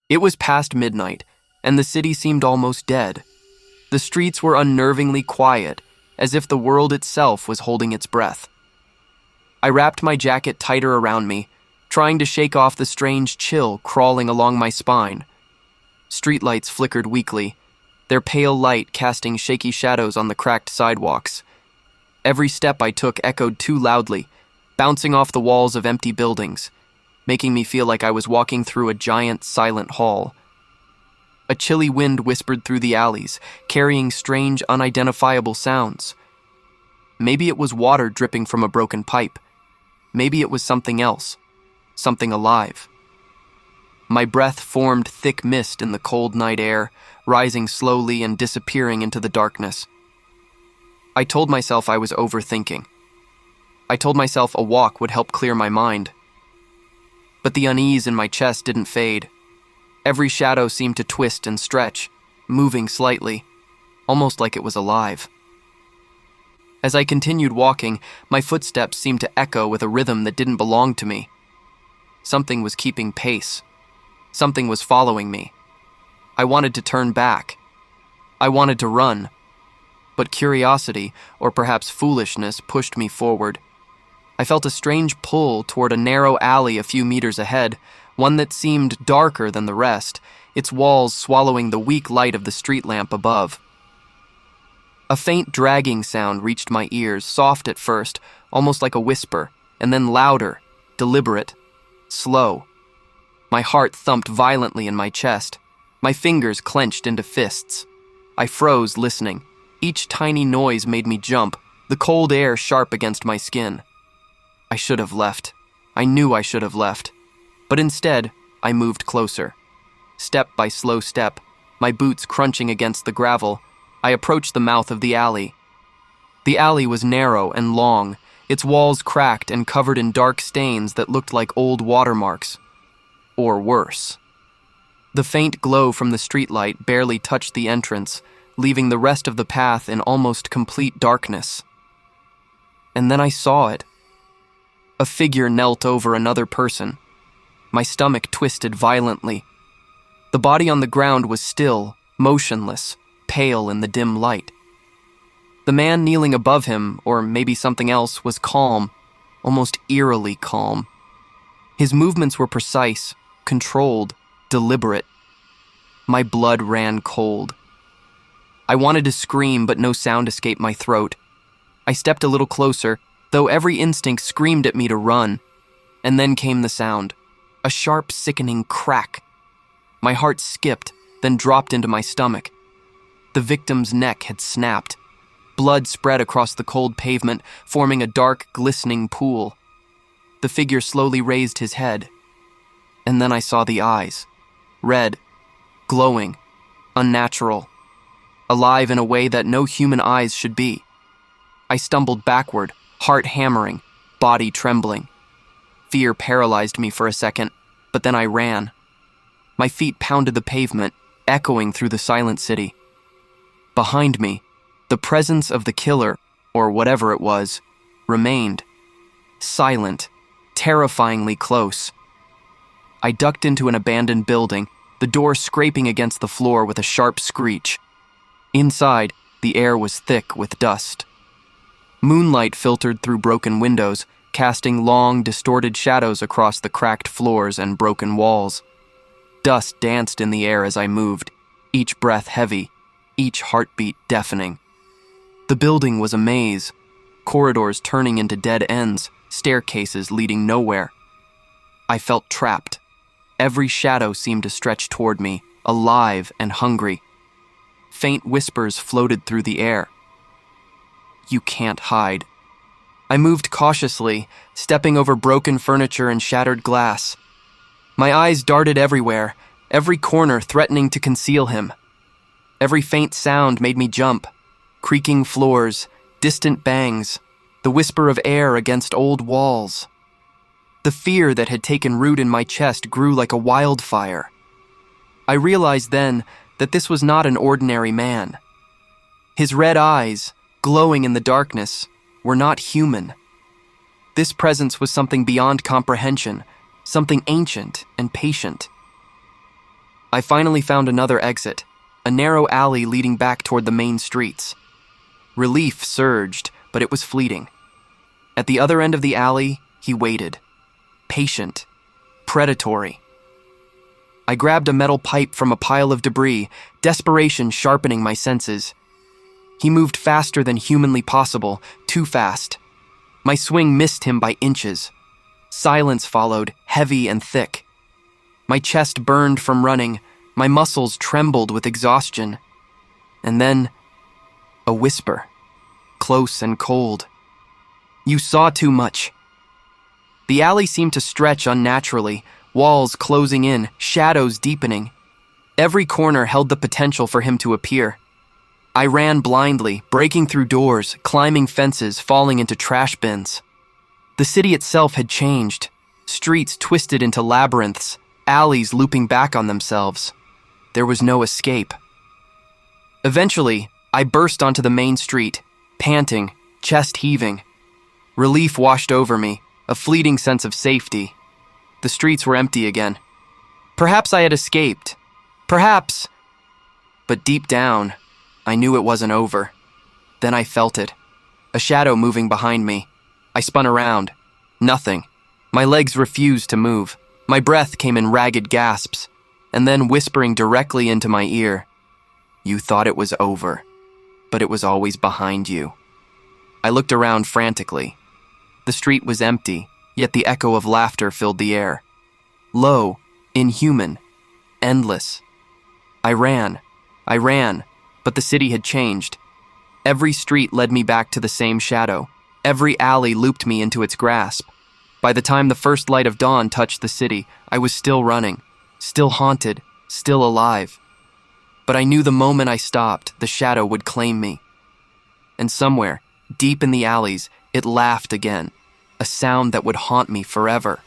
It was past midnight, and the city seemed almost dead. The streets were unnervingly quiet, as if the world itself was holding its breath. I wrapped my jacket tighter around me, trying to shake off the strange chill crawling along my spine. Streetlights flickered weakly, their pale light casting shaky shadows on the cracked sidewalks. Every step I took echoed too loudly, bouncing off the walls of empty buildings, making me feel like I was walking through a giant, silent hall. A chilly wind whispered through the alleys, carrying strange, unidentifiable sounds. Maybe it was water dripping from a broken pipe. Maybe it was something else, something alive. My breath formed thick mist in the cold night air, rising slowly and disappearing into the darkness. I told myself I was overthinking. I told myself a walk would help clear my mind. But the unease in my chest didn't fade. Every shadow seemed to twist and stretch, moving slightly, almost like it was alive. As I continued walking, my footsteps seemed to echo with a rhythm that didn't belong to me. Something was keeping pace. Something was following me. I wanted to turn back. I wanted to run. But curiosity, or perhaps foolishness, pushed me forward. I felt a strange pull toward a narrow alley a few meters ahead, one that seemed darker than the rest, its walls swallowing the weak light of the street lamp above. A faint dragging sound reached my ears, soft at first, almost like a whisper, and then louder, deliberate, slow. My heart thumped violently in my chest. My fingers clenched into fists. I froze, listening. Each tiny noise made me jump, the cold air sharp against my skin. I should have left. I knew I should have left. But instead, I moved closer. Step by slow step, my boots crunching against the gravel, I approached the mouth of the alley. The alley was narrow and long, its walls cracked and covered in dark stains that looked like old watermarks. Or worse. The faint glow from the streetlight barely touched the entrance, leaving the rest of the path in almost complete darkness. And then I saw it. A figure knelt over another person. My stomach twisted violently. The body on the ground was still, motionless, pale in the dim light. The man kneeling above him, or maybe something else, was calm, almost eerily calm. His movements were precise, controlled, deliberate. My blood ran cold. I wanted to scream, but no sound escaped my throat. I stepped a little closer, though every instinct screamed at me to run. And then came the sound, a sharp, sickening crack. My heart skipped, then dropped into my stomach. The victim's neck had snapped. Blood spread across the cold pavement, forming a dark, glistening pool. The figure slowly raised his head. And then I saw the eyes. Red, glowing, unnatural, alive in a way that no human eyes should be. I stumbled backward, heart hammering, body trembling. Fear paralyzed me for a second, but then I ran. My feet pounded the pavement, echoing through the silent city. Behind me, the presence of the killer, or whatever it was, remained. Silent, terrifyingly close. I ducked into an abandoned building, the door scraping against the floor with a sharp screech. Inside, the air was thick with dust. Moonlight filtered through broken windows, casting long, distorted shadows across the cracked floors and broken walls. Dust danced in the air as I moved, each breath heavy, each heartbeat deafening. The building was a maze, corridors turning into dead ends, staircases leading nowhere. I felt trapped. Every shadow seemed to stretch toward me, alive and hungry. Faint whispers floated through the air. You can't hide. I moved cautiously, stepping over broken furniture and shattered glass. My eyes darted everywhere, every corner threatening to conceal him. Every faint sound made me jump. Creaking floors, distant bangs, the whisper of air against old walls. The fear that had taken root in my chest grew like a wildfire. I realized then that this was not an ordinary man. His red eyes, glowing in the darkness, were not human. This presence was something beyond comprehension, something ancient and patient. I finally found another exit, a narrow alley leading back toward the main streets. Relief surged, but it was fleeting. At the other end of the alley, he waited. Patient. Predatory. I grabbed a metal pipe from a pile of debris, desperation sharpening my senses. He moved faster than humanly possible, too fast. My swing missed him by inches. Silence followed, heavy and thick. My chest burned from running, my muscles trembled with exhaustion. And then, a whisper, close and cold. "You saw too much." The alley seemed to stretch unnaturally, walls closing in, shadows deepening. Every corner held the potential for him to appear. I ran blindly, breaking through doors, climbing fences, falling into trash bins. The city itself had changed. Streets twisted into labyrinths, alleys looping back on themselves. There was no escape. Eventually, I burst onto the main street, panting, chest heaving. Relief washed over me, a fleeting sense of safety. The streets were empty again. Perhaps I had escaped. Perhaps. But deep down, I knew it wasn't over. Then I felt it. A shadow moving behind me. I spun around. Nothing. My legs refused to move. My breath came in ragged gasps, and then whispering directly into my ear, "You thought it was over, but it was always behind you." I looked around frantically. The street was empty, yet the echo of laughter filled the air. Low, inhuman, endless. I ran, but the city had changed. Every street led me back to the same shadow. Every alley looped me into its grasp. By the time the first light of dawn touched the city, I was still running, still haunted, still alive. But I knew the moment I stopped, the shadow would claim me. And somewhere, deep in the alleys, it laughed again, a sound that would haunt me forever.